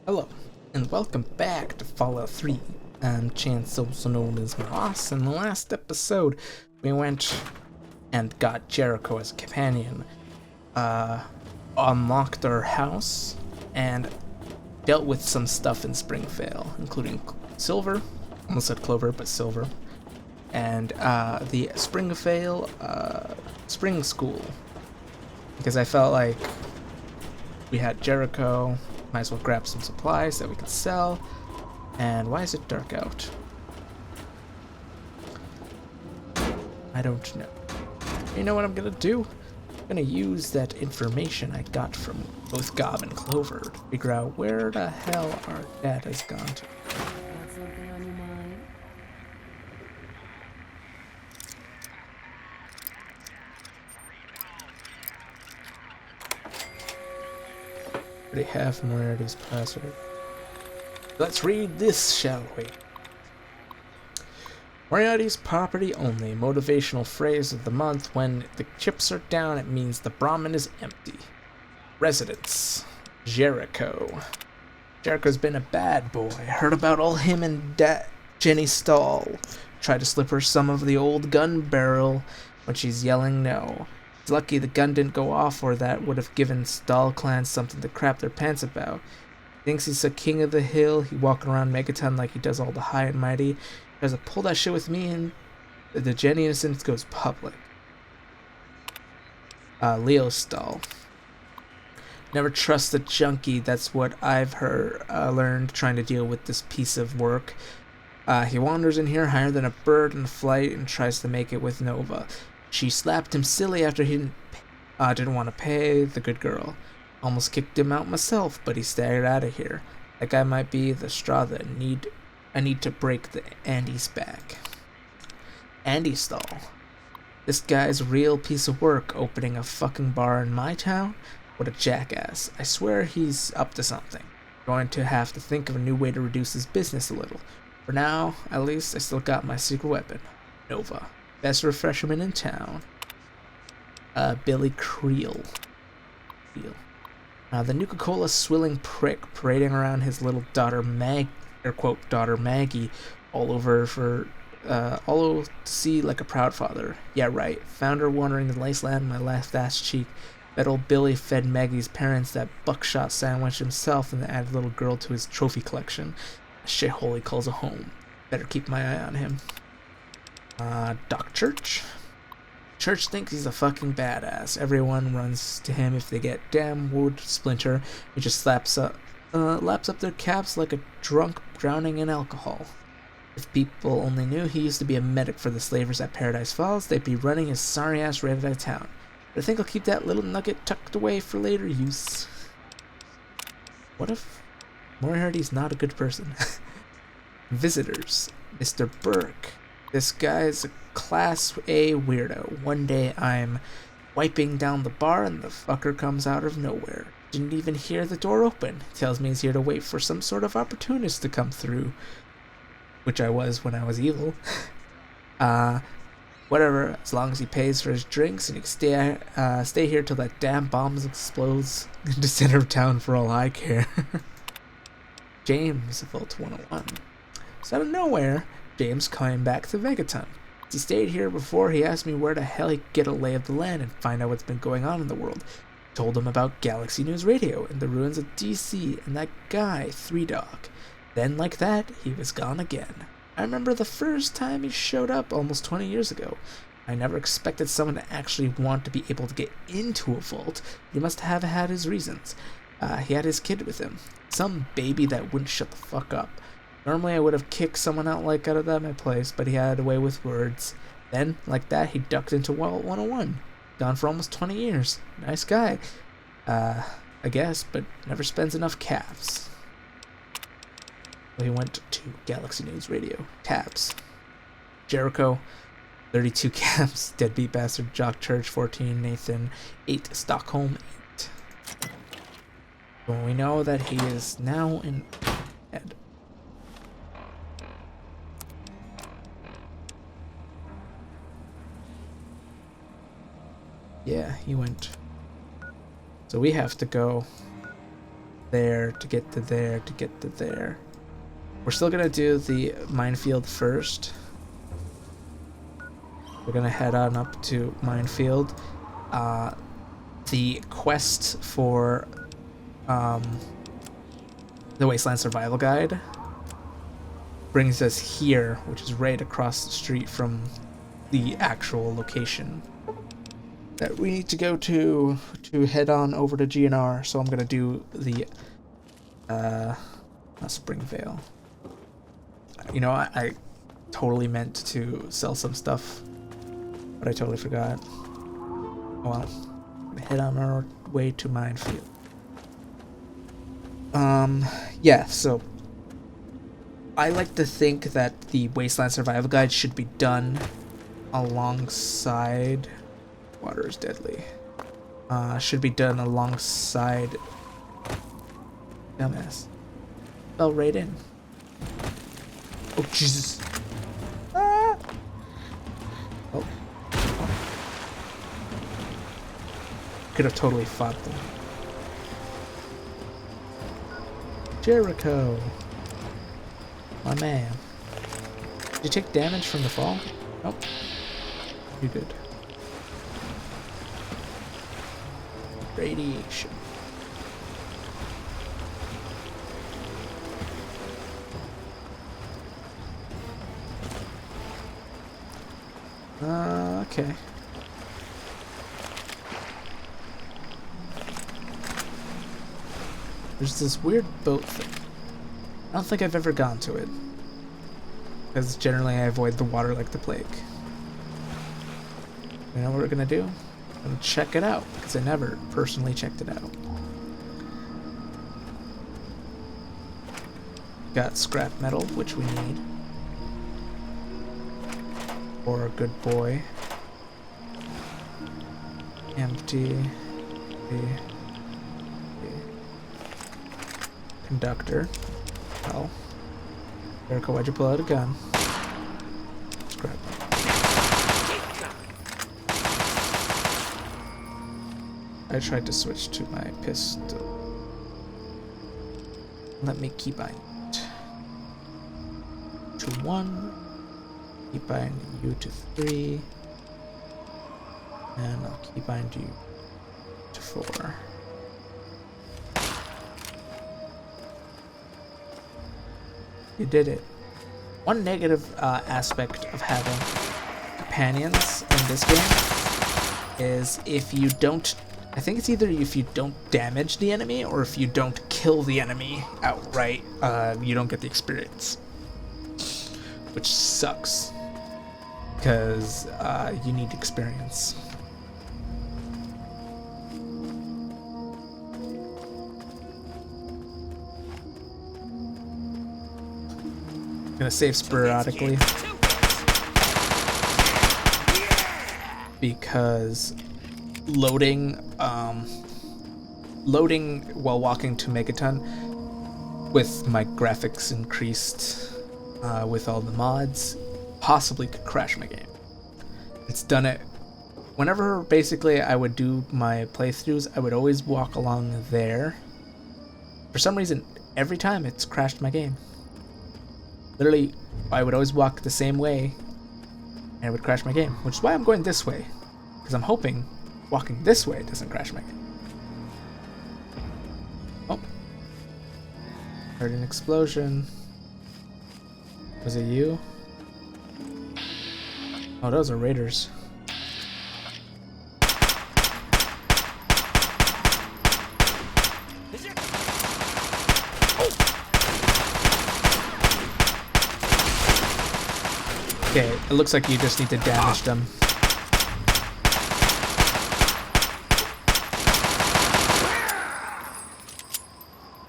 Hello, and welcome back to Fallout 3. I'm Chance, also known as Moss. In the last episode, we went and got Jericho as a companion, unlocked our house, and dealt with some stuff in Springvale, including silver, almost said clover, but silver, and the Springvale spring school, because I felt like we had Jericho. Might as well grab some supplies that we can sell. And why is it dark out? I don't know. You know what I'm gonna do? I'm gonna use that information I got from both Gob and Clover to figure out where the hell our dad has gone to. Got something on your mind? Already have Moriarty's password. Let's read this, shall we? Moriarty's property only. Motivational phrase of the month. When the chips are down, it means the Brahmin is empty. Residence. Jericho. Jericho's been a bad boy. Heard about all him and Jenny Stahl. Tried to slip her some of the old gun barrel when she's yelling no. It's lucky the gun didn't go off, or that would have given Stahl clan something to crap their pants about. Thinks he's a king of the hill. He walking around Megaton like he does all the high and mighty. Tries to pull that shit with me, and the Jenny innocence goes public. Leo Stahl. Never trust a junkie. That's what I've learned trying to deal with this piece of work. He wanders in here higher than a bird in flight and tries to make it with Nova. She slapped him silly after he didn't want to pay the good girl. Almost kicked him out myself, but he staggered out of here. That guy might be the straw that I need to break the Andy's back. Andy Stahl. This guy's a real piece of work, opening a fucking bar in my town. What a jackass. I swear he's up to something. Going to have to think of a new way to reduce his business a little. For now, at least, I still got my secret weapon. Nova. Best refreshment in town. Billy Creel. The Nuka-Cola swilling prick parading around his little daughter daughter Maggie, all to see like a proud father. Yeah, right. Found her wandering the Wasteland, my last ass cheek. Bet old Billy fed Maggie's parents that buckshot sandwich himself and added little girl to his trophy collection. A shithole he calls a home. Better keep my eye on him. Doc Church? Church thinks he's a fucking badass. Everyone runs to him if they get damn wood splinter. He just laps up their caps like a drunk drowning in alcohol. If people only knew he used to be a medic for the slavers at Paradise Falls, they'd be running his sorry ass right out of town. But I think I'll keep that little nugget tucked away for later use. What if Moriarty's not a good person? Visitors. Mr. Burke. This guy's a Class A weirdo. One day I'm wiping down the bar and the fucker comes out of nowhere. Didn't even hear the door open. Tells me he's here to wait for some sort of opportunist to come through. Which I was when I was evil. Whatever, as long as he pays for his drinks and he can stay here till that damn bomb explodes in the center of town for all I care. James, Vault 101. So out of nowhere, James coming back to Megaton. As he stayed here before, he asked me where the hell he could get a lay of the land and find out what's been going on in the world. Told him about Galaxy News Radio and the ruins of DC and that guy, Three Dog. Then, like that, he was gone again. I remember the first time he showed up almost 20 years ago. I never expected someone to actually want to be able to get into a vault. He must have had his reasons. He had his kid with him. Some baby that wouldn't shut the fuck up. Normally I would have kicked someone out of my place, but he had a way with words. Then, like that, he ducked into Vault 101. Gone for almost 20 years. Nice guy. I guess, but never spends enough caps. So he went to Galaxy News Radio. Tabs. Jericho, 32 caps. Deadbeat Bastard. Jock Church, 14. Nathan, 8. Stockholm, 8. Well, we know that he is now in bed. Yeah, he went. So we have to go there to get to there to get to there. We're still gonna do the minefield first. We're gonna head on up to Minefield. The quest for the Wasteland Survival Guide brings us here, which is right across the street from the actual location that we need to go to head on over to GNR. So I'm gonna do the Springvale. You know, I totally meant to sell some stuff, but I totally forgot. Oh well, I'm gonna head on our way to Minefield. Yeah, so I like to think that the Wasteland Survival Guide should be done alongside Water is Deadly. Should be done alongside Dumbass. Fell right in. Oh Jesus. Ah! Oh. Could have totally fought them. Jericho. My man. Did you take damage from the fall? Nope. You're good. Radiation. Okay. There's this weird boat thing. I don't think I've ever gone to it, because generally I avoid the water like the plague. You know what we're gonna do? I'm gonna check it out, because I never personally checked it out. Got scrap metal, which we need. For a good boy. Empty. Conductor. Well. Jericho, why'd you pull out a gun? Scrap. I tried to switch to my pistol. Let me keybind it. To 1. Keybind you to 3. And I'll keybind you to 4. You did it. One negative aspect of having companions in this game is if you don't... I think it's either if you don't damage the enemy or if you don't kill the enemy outright, you don't get the experience. Which sucks. Because you need experience. I'm gonna save sporadically because loading while walking to Megaton with my graphics increased with all the mods possibly could crash my game. It's done it whenever basically I would do my playthroughs. I would always walk along there. For some reason, every time it's crashed my game. Literally, I would always walk the same way, and it would crash my game, which is why I'm going this way, because I'm hoping walking this way doesn't crash my game. Oh. Heard an explosion. Was it you? Oh, those are raiders. Okay, it looks like you just need to damage them.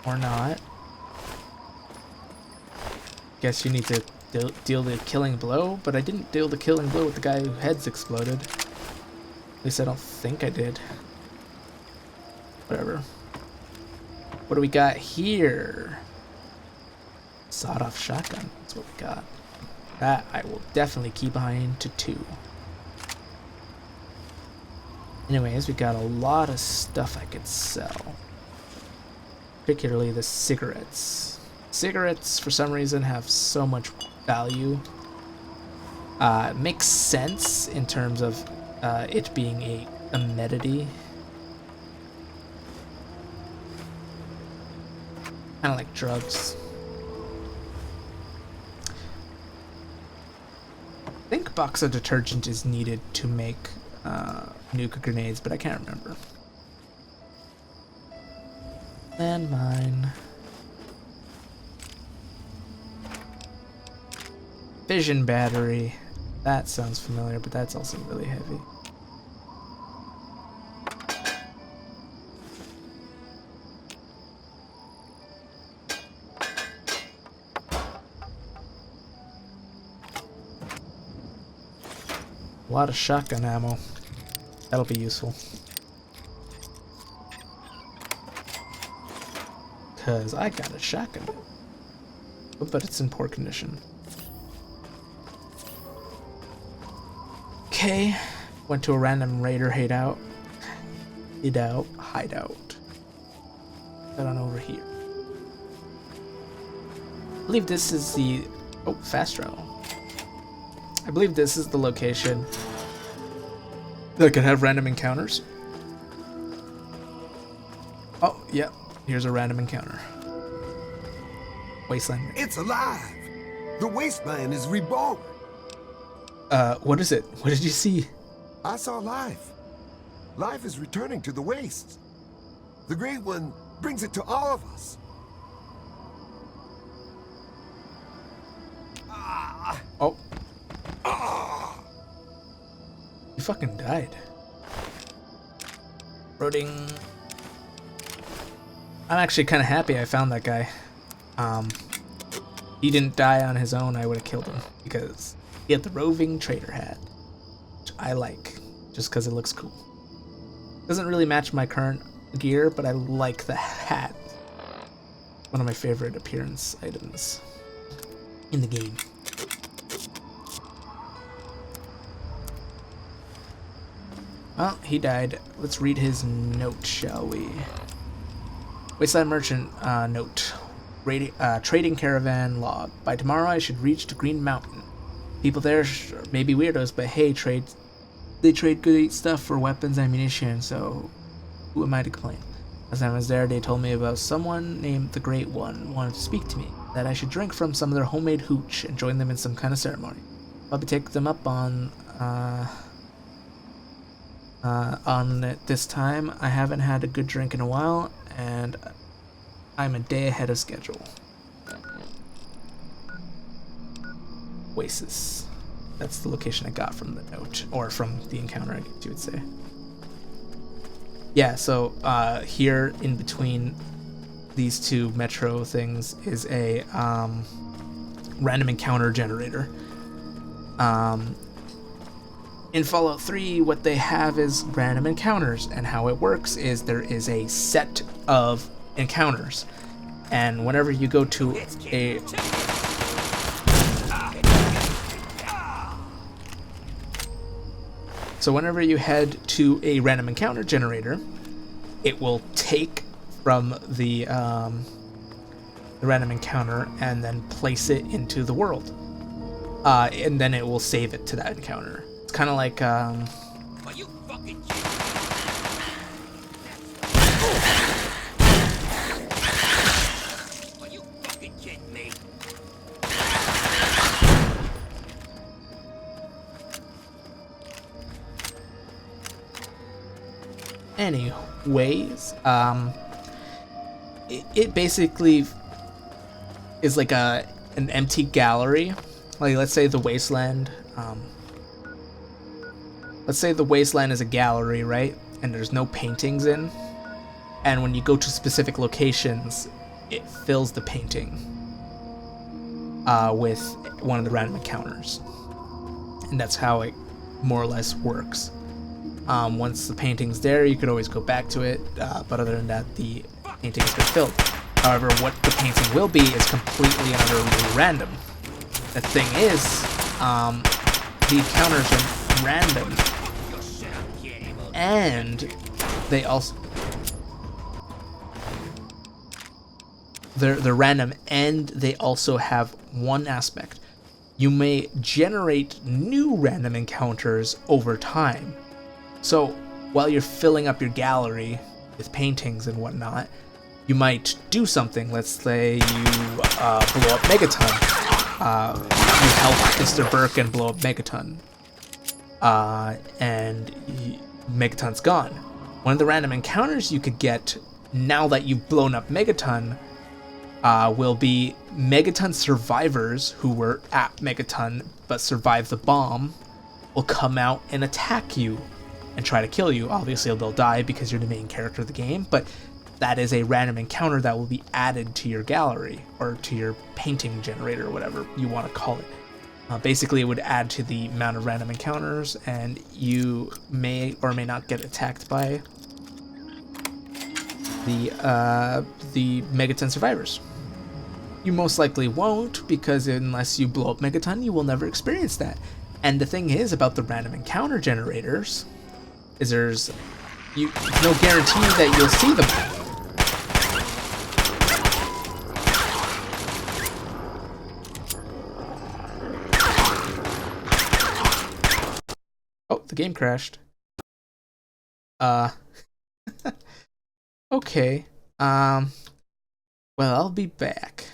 Or not. Guess you need to deal the killing blow, but I didn't deal the killing blow with the guy whose head's exploded. At least I don't think I did. Whatever. What do we got here? Sawed-off shotgun. That's what we got. That I will definitely keep behind to 2. Anyways, we got a lot of stuff I could sell. particularly the cigarettes. Cigarettes, for some reason, have so much value. It makes sense in terms of it being a amenity. Kind of like drugs. I think a box of detergent is needed to make nuke grenades, but I can't remember. Landmine. Fission battery. That sounds familiar, but that's also really heavy. A lot of shotgun ammo. That'll be useful. Because I got a shotgun. But it's in poor condition. Okay. Went to a random raider hideout. Hideout. Got on over here. I believe this is the... Oh, fast travel. I believe this is the location that could have random encounters. Oh, yeah. Here's a random encounter. Wasteland. It's alive! The Wasteland is reborn! What is it? What did you see? I saw life. Life is returning to the wastes. The Great One brings it to all of us. Oh. He fucking died. Roading. I'm actually kind of happy I found that guy. He didn't die on his own, I would have killed him. Because he had the roving trader hat. Which I like. Just because it looks cool. Doesn't really match my current gear, but I like the hat. One of my favorite appearance items in the game. Well, he died. Let's read his note, shall we? Wasteland Merchant note. Trading caravan log. By tomorrow I should reach the Green Mountain. People there may be weirdos, but hey, they trade good stuff for weapons and ammunition, so who am I to complain? Last time I was there, they told me about someone named the Great One wanted to speak to me, that I should drink from some of their homemade hooch and join them in some kind of ceremony. Probably take them up on it this time. I haven't had a good drink in a while, and I'm a day ahead of schedule. Oasis. That's the location I got from the note, or from the encounter, I guess you would say. Yeah, so here in between these two metro things is a random encounter generator. In Fallout 3, what they have is random encounters, and how it works is there is a set of encounters, and whenever you go to a... So whenever you head to a random encounter generator, it will take from the random encounter and then place it into the world. And then it will save it to that encounter. It's kind of like... Are you fucking kidding me? Anyways, it basically is like an empty gallery. Like, let's say the Wasteland. Let's say the Wasteland is a gallery, right? And there's no paintings in. And when you go to specific locations, it fills the painting with one of the random encounters. And that's how it more or less works. Once the painting's there, you could always go back to it, but other than that, the painting has been filled. However, what the painting will be is completely and utterly random. The thing is, the encounters are random, and they also... They're random, and they also have one aspect. You may generate new random encounters over time. So while you're filling up your gallery with paintings and whatnot, you might do something. Let's say you blow up Megaton. You help Mr. Birkin blow up Megaton. And Megaton's gone. One of the random encounters you could get now that you've blown up Megaton will be Megaton survivors who were at Megaton but survived the bomb will come out and attack you and try to kill you. Obviously, they'll die because you're the main character of the game, but that is a random encounter that will be added to your gallery or to your painting generator, or whatever you want to call it. Basically, it would add to the amount of random encounters, and you may or may not get attacked by the Megaton survivors. You most likely won't, because unless you blow up Megaton, you will never experience that. And the thing is about the random encounter generators is there's no guarantee that you'll see them. Oh, the game crashed. Okay. Well, I'll be back.